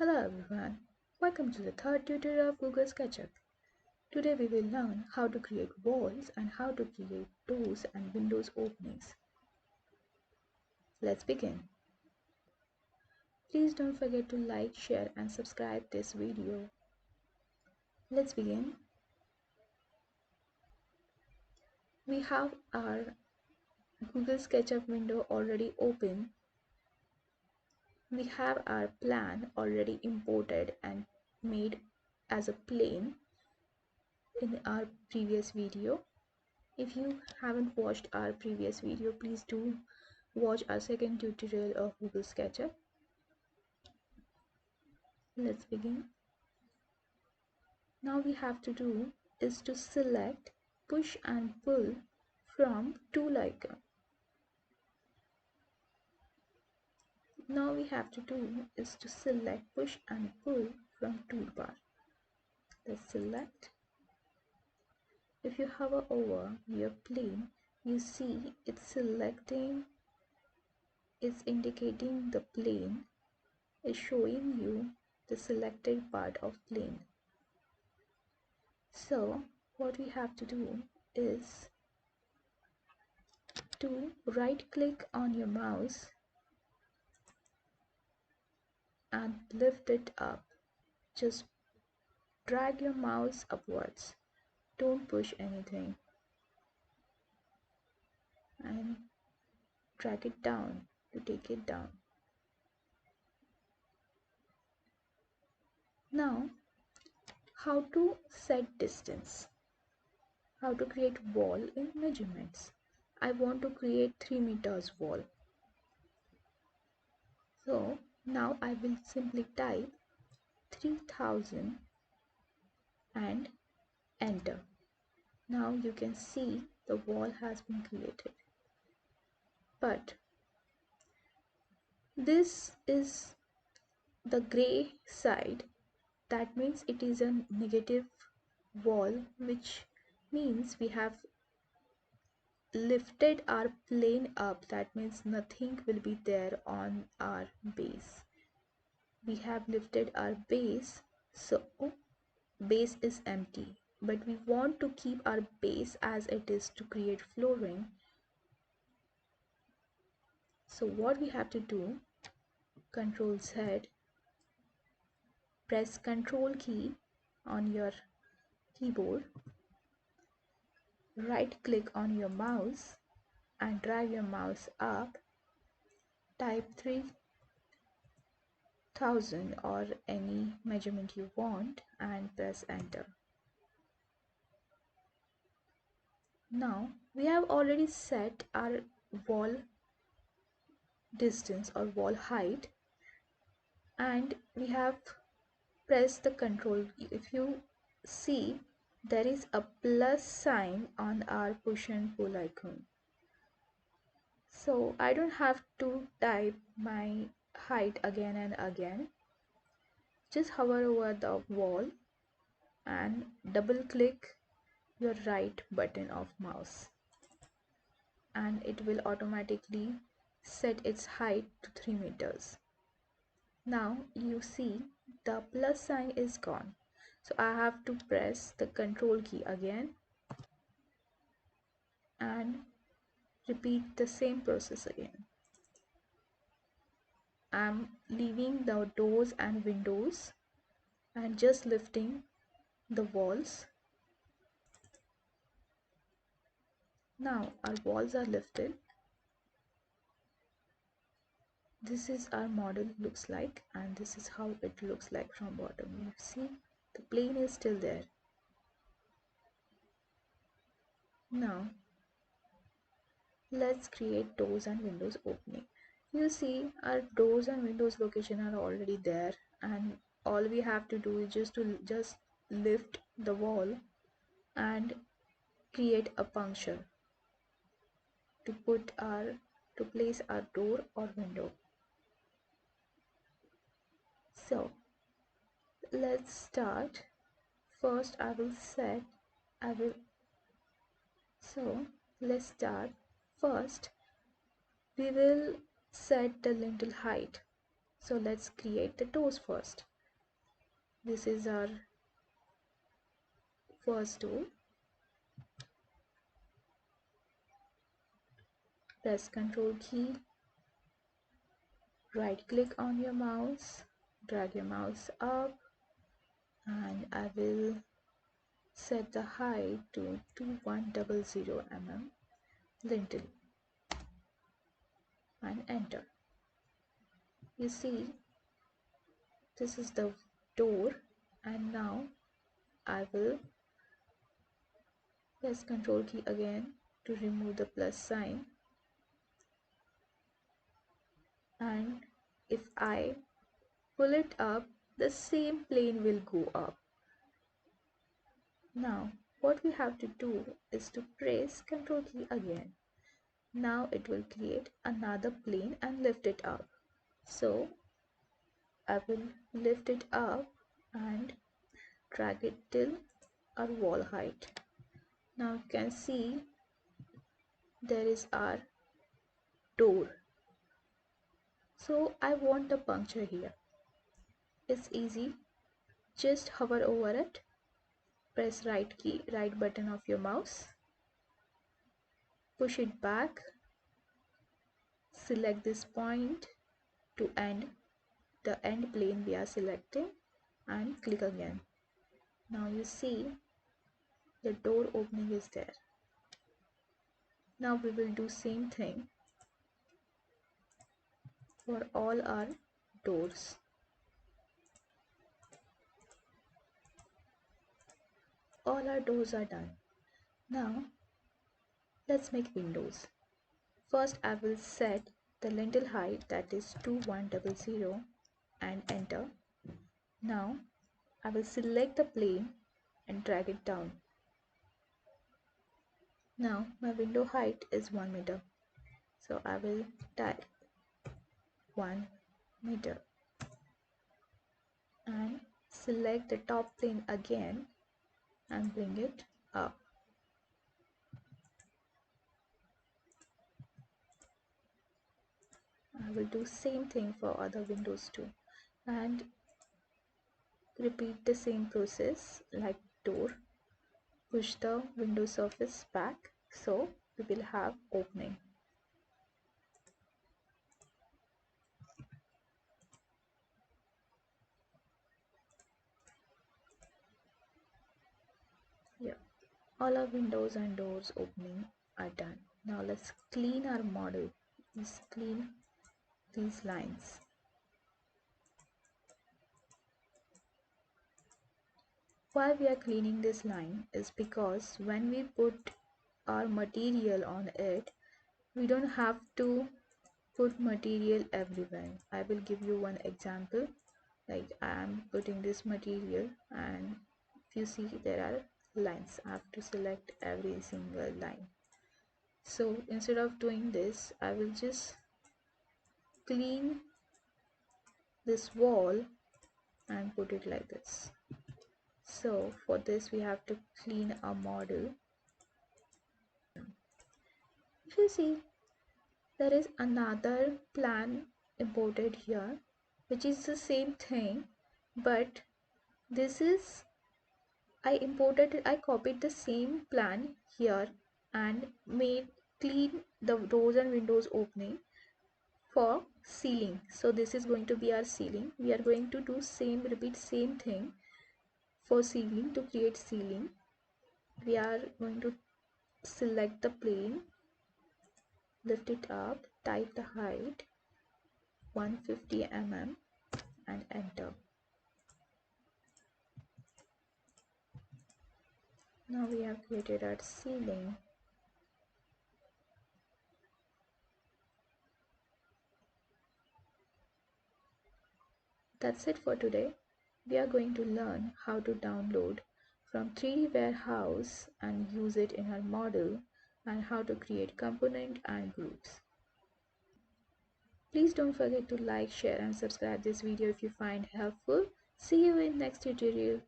Hello everyone, welcome to the third tutorial of Google Sketchup. Today we will learn how to create walls and how to create doors and windows openings. Let's begin. Please don't forget to like, share and subscribe this video. Let's begin. We have our Google Sketchup window already open. We have our plan already imported and made as a plane in our previous video. If you haven't watched our previous video, please do watch our second tutorial of Google Sketchup. Let's begin. Now we have to do is to select, push and pull from tool icon. Now we have to do is to select, push and pull from toolbar. Let's select. If you hover over your plane, you see it's selecting, it's indicating the plane, is showing you the selected part of plane. So what we have to do is to right click on your mouse and lift it up. Just drag your mouse upwards. Don't push anything. And drag it down to take it down. Now, how to set distance? How to create wall in measurements? I want to create 3 meters wall. So now I will simply type 3000 and enter. Now you can see the wall has been created. But this is the gray side. That means it is a negative wall, which means we have lifted our plane up. That means nothing will be there on our base. We have lifted our base, so base is empty, but we want to keep our base as it is to create flooring. So what we have to do, Control Z, press Control key on your keyboard, right click on your mouse and drag your mouse up, type 3000 or any measurement you want and press enter. Now we have already set our wall distance or wall height, and we have pressed the control key. If you see, there is a plus sign on our push and pull icon. So I don't have to type my height again and again. Just hover over the wall and double click your right button of mouse, and it will automatically set its height to 3 meters. Now you see the plus sign is gone, so I have to press the control key again and repeat the same process again. I'm leaving the doors and windows and just lifting the walls. Now our walls are lifted. This is our model looks like, and this is how it looks like from bottom. You see the plane is still there. Now let's create doors and windows opening. You see our doors and windows location are already there, and all we have to do is just lift the wall and create a puncture to place our door or window. So let's start. First I will so let's start. First we will set the lintel height. So let's create the doors first. This is our first door. Press Ctrl key, right click on your mouse, drag your mouse up, and I will set the height to 2100 mm lintel and enter. You see, this is the door, and now I will press Ctrl key again to remove the plus sign, and if I pull it up, the same plane will go up. Now what we have to do is to press Ctrl key again. Now it will create another plane and lift it up. So I will lift it up and drag it till our wall height. Now you can see there is our door. So I want a puncture here. It's easy. Just hover over it, press right button of your mouse, push it back, select this point to end the end plane we are selecting, and click again. Now you see the door opening is there. Now we will do same thing for all our doors. All our doors are done. Now let's make windows. First I will set the lintel height, that is 2100, and enter. Now I will select the plane and drag it down. Now my window height is 1 meter. So I will type 1 meter and select the top plane again and bring it up. I will do same thing for other windows too, and repeat the same process like door. Push the window surface back so we will have opening. Yeah, all our windows and doors opening are done. Now let's clean our model. Let's clean these lines. Why we are cleaning this line is because when we put our material on it, we don't have to put material everywhere. I will give you one example. Like I am putting this material, and if you see there are lines, I have to select every single line. So instead of doing this, I will just clean this wall and put it like this. So for this we have to clean our model. If you see, there is another plan imported here which is the same thing, but this is I copied the same plan here and made clean the doors and windows opening for ceiling. So this is going to be our ceiling. We are going to do repeat same thing for ceiling. To create ceiling, we are going to select the plane, lift it up, type the height 150 mm and enter. Now we have created our ceiling. That's it for today. We are going to learn how to download from 3D Warehouse and use it in our model, and how to create component and groups. Please don't forget to like, share and subscribe this video if you find helpful. See you in next tutorial.